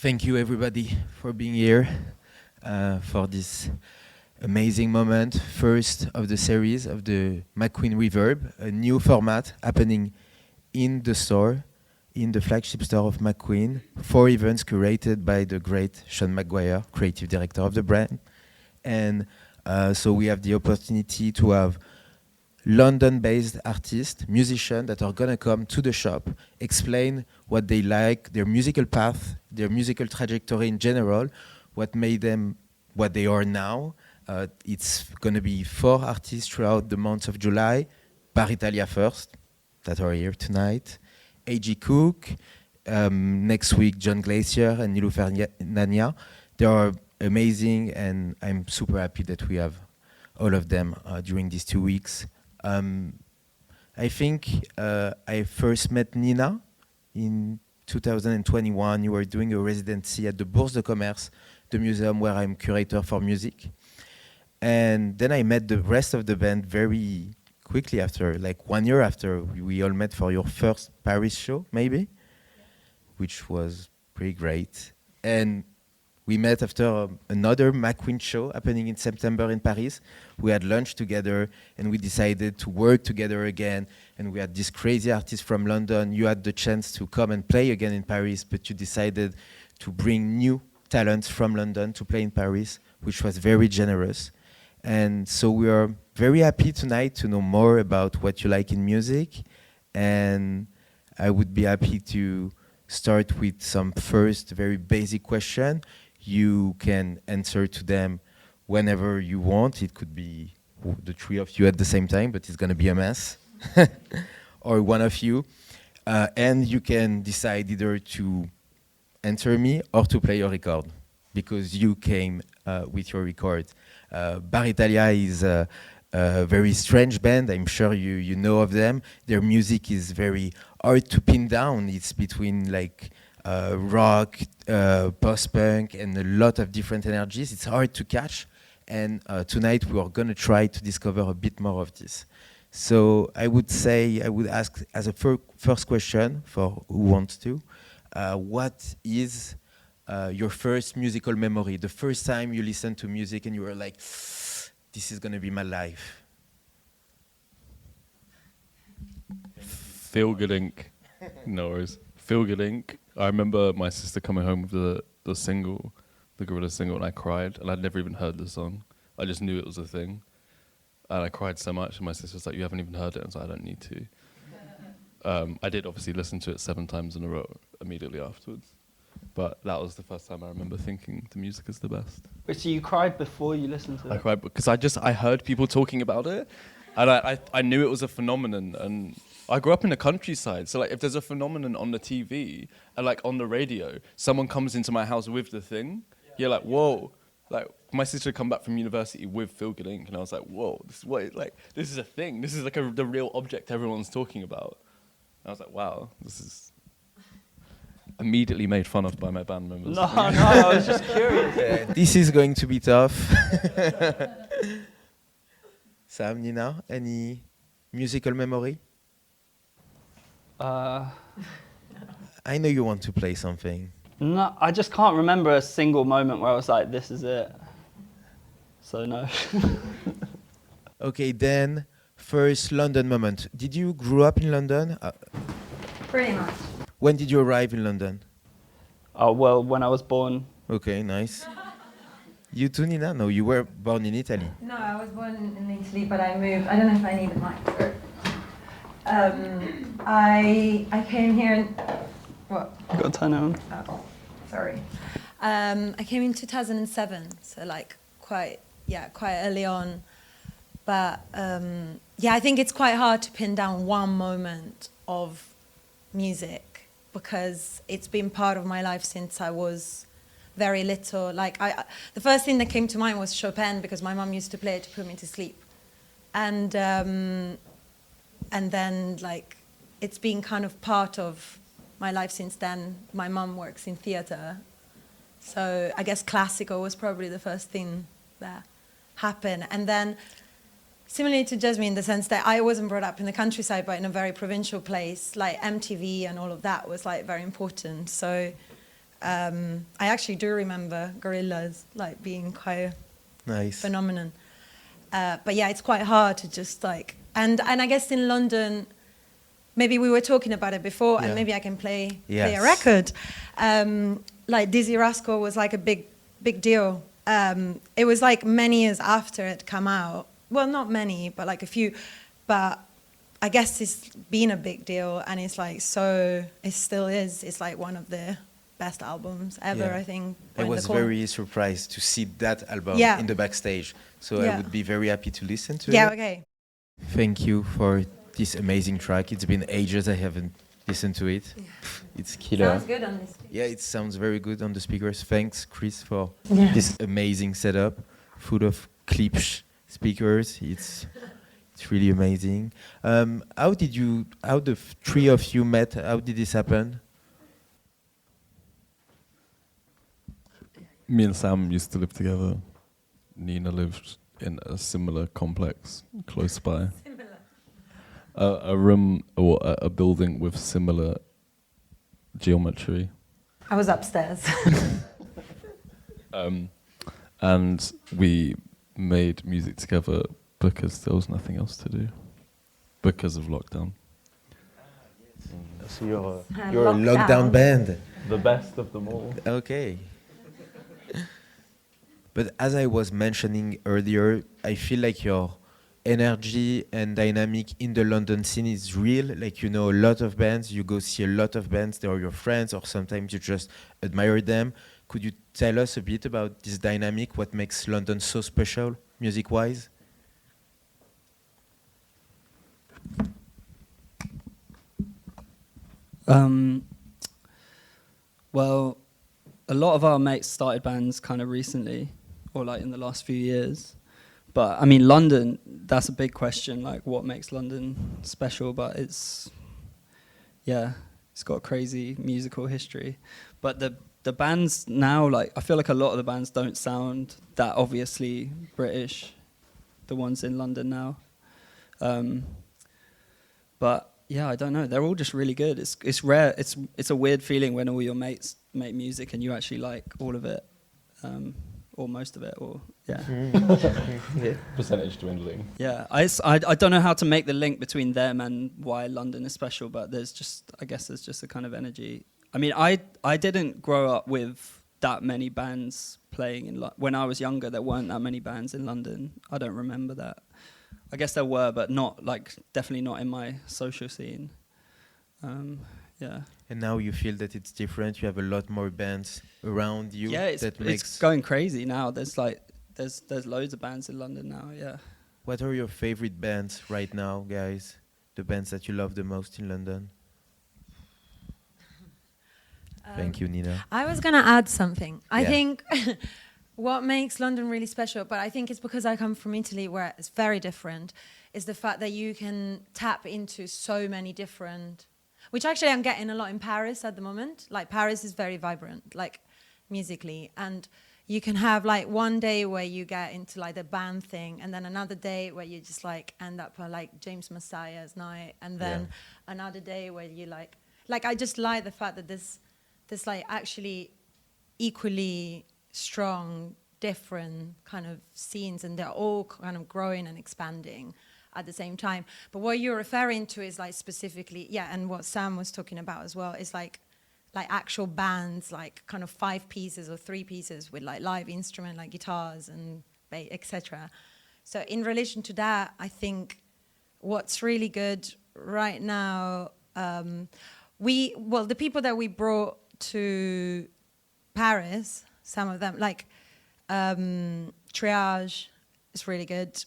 Thank you, everybody, for being here for this amazing moment. First of the series of the McQueen Reverb, a new format happening in the store, in the flagship store of McQueen. 4 events curated by the great Seán McGirr, Creative Director of the brand. And so we have the opportunity to have London-based artists, musicians that are going to come to the shop, explain what they like, their musical path, their musical trajectory in general, what made them what they are now. It's going to be 4 artists throughout the month of July. Bar Italia first, that are here tonight. A.G. Cook, next week John Glacier and Niloufer Nania. They are amazing, and I'm super happy that we have all of them during these 2 weeks. I think I first met Nina in 2021. You were doing a residency at the Bourse de Commerce, the museum where I'm curator for music. And then I met the rest of the band very quickly after, like 1 year after. We all met for your first Paris show, maybe, which was pretty great. And we met after another McQueen show happening in September in Paris. We had lunch together, and we decided to work together again. And we had this crazy artist from London. You had the chance to come and play again in Paris, but you decided to bring new talents from London to play in Paris, which was very generous. And so we are very happy tonight to know more about what you like in music. And I would be happy to start with some first very basic question. You can answer to them whenever you want. It could be the 3 of you at the same time, but it's going to be a mess. Or one of you. And you can decide either to answer me or to play your record, because you came with your record. Bar Italia is a very strange band. I'm sure you know of them. Their music is very hard to pin down. It's between like rock, post-punk, and a lot of different energies. It's hard to catch. And tonight we are going to try to discover a bit more of this. So I would ask as a first question for who wants to, what is your first musical memory? The first time you listened to music and you were like, this is going to be my life. Feel Good Inc. No worries. Feel Good Inc. I remember my sister coming home with the single, the Gorilla single, and I cried, and I'd never even heard the song. I just knew it was a thing. And I cried so much, and my sister was like, you haven't even heard it? And so I don't need to. I did obviously listen to it 7 times in a row immediately afterwards. But that was the first time I remember thinking the music is the best. Wait, so you cried before you listened to it? I cried because I heard people talking about it, and I knew it was a phenomenon. And I grew up in the countryside, so like if there's a phenomenon on the TV and like on the radio, someone comes into my house with the thing, you're like, whoa. Like my sister had come back from university with Feel Good Inc. and I was like, whoa, this is a thing. This is like the real object everyone's talking about. And I was like, wow, this is immediately made fun of by my band members. No, I was just curious. This is going to be tough. Sam, Nina, any musical memory? I know you want to play something. No, I just can't remember a single moment where I was like, this is it. So no. Okay, then first London moment. Did you grow up in London? Pretty much. When did you arrive in London? Oh, well, when I was born. Okay, nice. You too, Nina? No, you were born in Italy. No, I was born in Italy, but I moved. I don't know if I need a mic. I came here in... What? You got to turn it on. Oh, sorry. I came in 2007, so like quite early on. But I think it's quite hard to pin down one moment of music because it's been part of my life since I was very little. Like the first thing that came to mind was Chopin because my mum used to play it to put me to sleep, and then like it's been kind of part of my life since then. My mum works in theatre, so I guess classical was probably the first thing that happened. And then, similarly to Jezmi in the sense that I wasn't brought up in the countryside, but in a very provincial place, like MTV and all of that was like very important. So I actually do remember Gorillas like being quite Nice. phenomenon. But yeah, it's quite hard to just like, and I guess in London, maybe we were talking about it before, Yeah. and maybe I can play Yes. a record. Like Dizzy Rascal was like a big deal. It was like many years after it come out. Well, not many, but like a few. But I guess it's been a big deal, and it's like so. It still is. It's like one of the best albums ever. Yeah. I think. I When the was Call- very surprised to see that album Yeah. in the backstage. So Yeah. I would be very happy to listen to Yeah. it. Okay. Thank you for this amazing track. It's been ages I haven't listened to it. It's killer. Sounds good on this. Yeah, it sounds very good on the speakers. Thanks, Chris, for Yeah. this amazing setup, full of Klipsch speakers. It's really amazing. How the three of you met? How did this happen? Me and Sam used to live together. Nina lived in a similar complex close by. A room or a building with similar geometry. I was upstairs. And we made music together because there was nothing else to do. Because of lockdown. So you're a Lockdown. lockdown band. The best of them all. Okay. But as I was mentioning earlier, I feel like your energy and dynamic in the London scene is real. Like, you know a lot of bands, you go see a lot of bands, they are your friends, or sometimes you just admire them. Could you tell us a bit about this dynamic, what makes London so special, music-wise? Well, a lot of our mates started bands kind of recently, or like in the last few years. But I mean, London, that's a big question, like what makes London special, but it's got a crazy musical history. But the bands now, like, I feel like a lot of the bands don't sound that obviously British, the ones in London now. But yeah, I don't know. They're all just really good. It's rare. It's a weird feeling when all your mates make music and you actually like all of it, or most of it, or yeah. Yeah. Percentage dwindling. Yeah, I don't know how to make the link between them and why London is special, but I guess there's just a kind of energy. I mean, I didn't grow up with that many bands playing in when I was younger. There weren't that many bands in London. I don't remember that. I guess there were, but not like definitely not in my social scene. Yeah. And now you feel that it's different. You have a lot more bands around you. Yeah, that makes. it's going crazy now. There's loads of bands in London now. Yeah. What are your favorite bands right now, guys? The bands that you love the most in London? Thank you, Nina. I was going to add something. I Yeah. think what makes London really special, but I think it's because I come from Italy where it's very different, is the fact that you can tap into so many different, which actually I'm getting a lot in Paris at the moment. Like Paris is very vibrant, like musically. And you can have like one day where you get into like the band thing, and then another day where you just like end up like James Messiah's night, and then another day where you like I just like the fact that there's like actually equally strong, different kind of scenes, and they're all kind of growing and expanding at the same time. But what you're referring to is like specifically, and what Sam was talking about as well is like actual bands, like kind of 5 pieces or 3 pieces with like live instrument, like guitars and bass, etc. So in relation to that, I think what's really good right now, the people that we brought to Paris, some of them, like Triage is really good.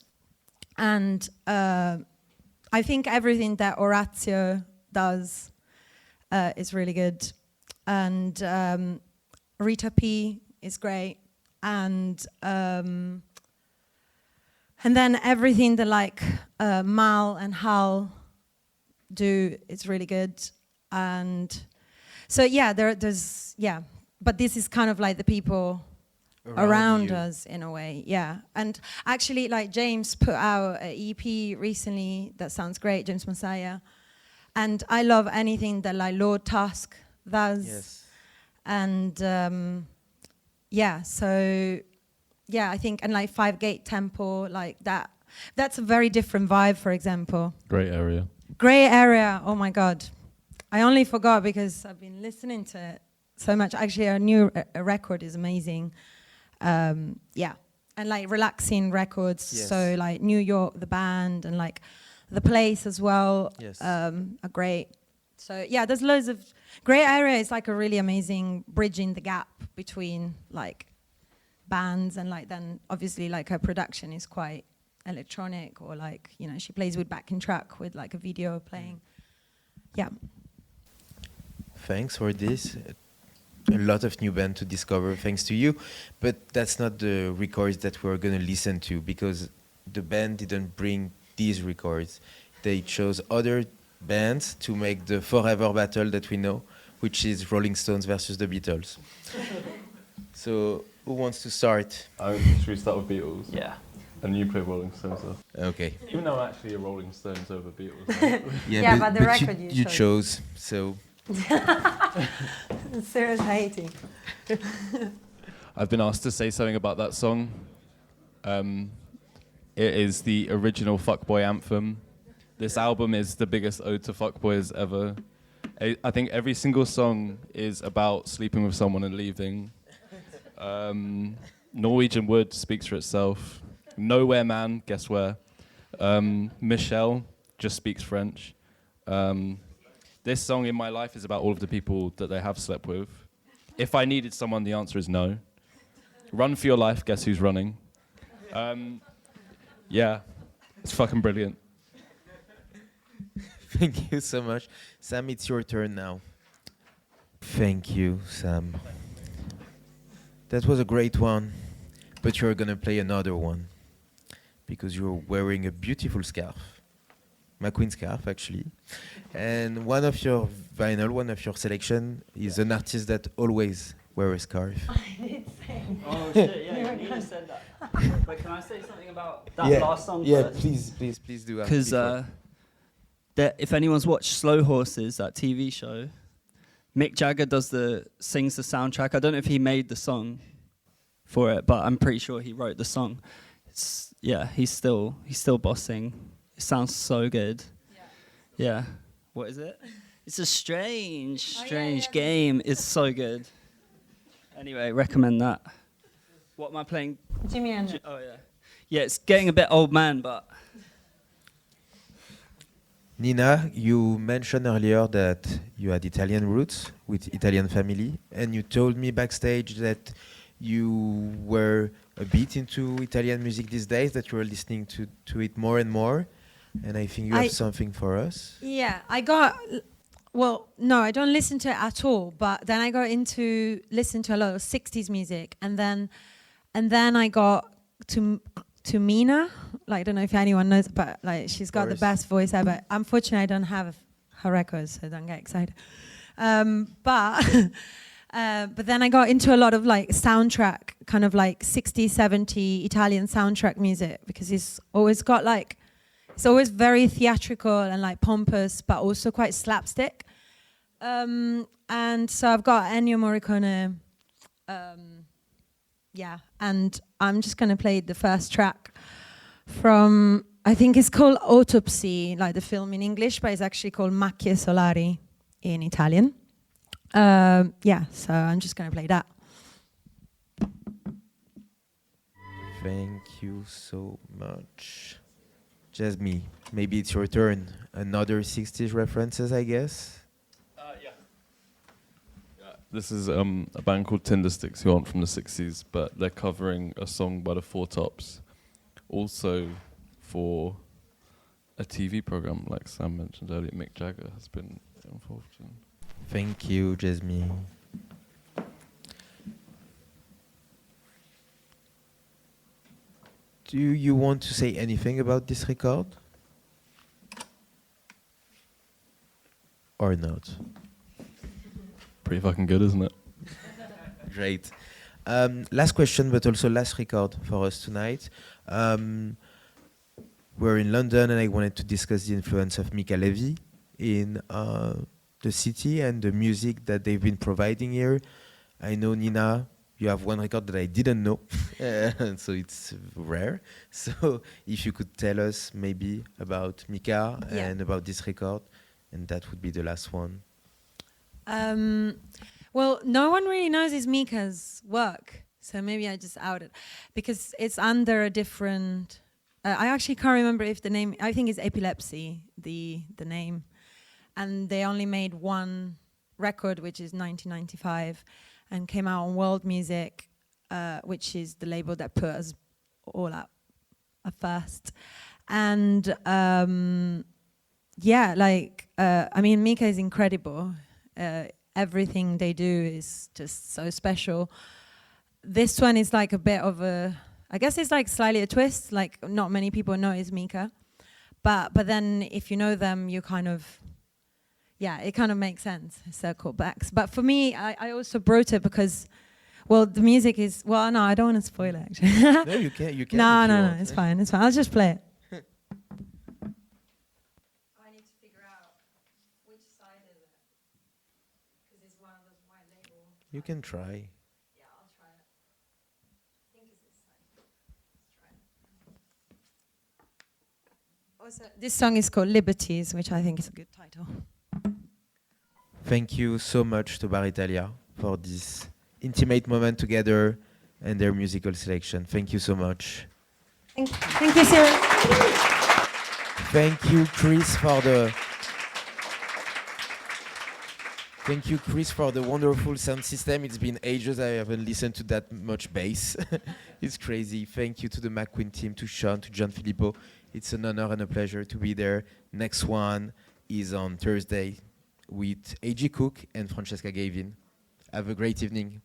And I think everything that Orazio does is really good. And Rita P is great. And then everything that like Mal and Hal do is really good. And so there's but this is kind of like the people around you. us in a way, And actually, like James put out an EP recently that sounds great, James Messiah. And I love anything that like Lord Tusk does. Yes. And yeah, so yeah, I think, and like 5-gate tempo, like that. That's a very different vibe, for example. Great area. Grey Area, oh my God. I only forgot because I've been listening to it so much. Actually, our new record is amazing. Yeah, and like relaxing records. Yes. So like New York, the band, and like The Place as well, Yes. are great. So yeah, there's loads of... Grey Area is like a really amazing bridging the gap between like bands, and like then obviously like her production is quite electronic, or like, you know, she plays with backing track with like a video playing. Yeah. Thanks for this. A lot of new band to discover thanks to you, but that's not the records that we're going to listen to, because the band didn't bring these records. They chose other bands to make the forever battle that we know, which is Rolling Stones versus the Beatles. So who wants to start? Should we start with Beatles? Yeah. And you play Rolling Stones stuff. Okay. Even though actually a Rolling Stones over Beatles. Right? Yeah, but the record you, you chose, so Sarah's hating. I've been asked to say something about that song. It is the original fuckboy anthem. This album is the biggest ode to fuckboys ever. I think every single song is about sleeping with someone and leaving. Norwegian Wood speaks for itself. Nowhere Man, guess where? Michelle just speaks French. This song in my life is about all of the people that they have slept with. If I needed someone, the answer is no. Run for your life, guess who's running? Yeah, it's fucking brilliant. thank you so much. Sam, it's your turn now. Thank you, Sam. That was a great one, but you're gonna play another one because you're wearing a beautiful scarf. McQueen scarf, actually. And one of your vinyl, one of your selection is an artist that always wear a scarf. Oh shit, yeah, Nina said that. But can I say something about that last song first? Please do. Because if anyone's watched Slow Horses, that TV show, Mick Jagger sings the soundtrack. I don't know if he made the song for it, but I'm pretty sure he wrote the song. He's still bossing. It sounds so good. Yeah. What is it? It's a strange game. It's so good. Anyway, recommend that. What am I playing? Jimi Hendrix. Oh yeah. Yeah, it's getting a bit old man, but... Nina, you mentioned earlier that you had Italian roots with Italian family, and you told me backstage that you were a bit into Italian music these days, that you were listening to it more and more, and I think you have something for us. Yeah, well, no, I don't listen to it at all, but then I got into listen to a lot of 60s music, and then I got to Mina. Like, I don't know if anyone knows, but like she's got the best voice ever. Unfortunately, I don't have her records, so don't get excited. But then I got into a lot of like soundtrack, kind of like 60s, 70s Italian soundtrack music, because it's always very theatrical and like pompous, but also quite slapstick. And so I've got Ennio Morricone. And I'm just going to play the first track from, I think it's called Autopsy, like the film in English, but it's actually called Macchie Solari in Italian. So I'm just going to play that. Thank you so much. Jezmi, maybe it's your turn. Another 60s references, I guess? This is a band called Tindersticks who aren't from the 60s, but they're covering a song by the Four Tops, also for a TV program, like Sam mentioned earlier. Mick Jagger has been involved in. Thank you, Jezmi. Do you want to say anything about this record? Or not? Pretty fucking good, isn't it? Great. Last question, but also last record for us tonight. We're in London, and I wanted to discuss the influence of Mika Levy in the city and the music that they've been providing here. I know, Nina, you have one record that I didn't know, so it's rare. So if you could tell us maybe about Mika and about this record, and that would be the last one. Well, no one really knows it's Mika's work, so maybe I just out it, because it's under a different. I actually can't remember if the name. I think it's Epilepsy, the name, and they only made one record, which is 1995, and came out on World Music, which is the label that put us all up at first, and I mean, Mika is incredible. Everything they do is just so special. This one is like a bit of a, I guess it's like slightly a twist, like not many people know it's Mika. But then if you know them, you kind of, it kind of makes sense, circle backs. But for me, I also brought it because, well, the music is, well, no, I don't want to spoil it actually. No, you can. No, it's fine, I'll just play it. You can try. Yeah, I'll try it. I think it's this side. Let's try it. Also, this song is called Liberties, which I think is a good title. Thank you so much to Bar Italia for this intimate moment together and their musical selection. Thank you so much. Thank you, Cyrus. Thank you, Chris, for the... Thank you, Chris, for the wonderful sound system. It's been ages I haven't listened to that much bass. It's crazy. Thank you to the McQueen team, to Sean, to John Filippo. It's an honor and a pleasure to be there. Next one is on Thursday with A.G. Cook and Francesca Gavin. Have a great evening.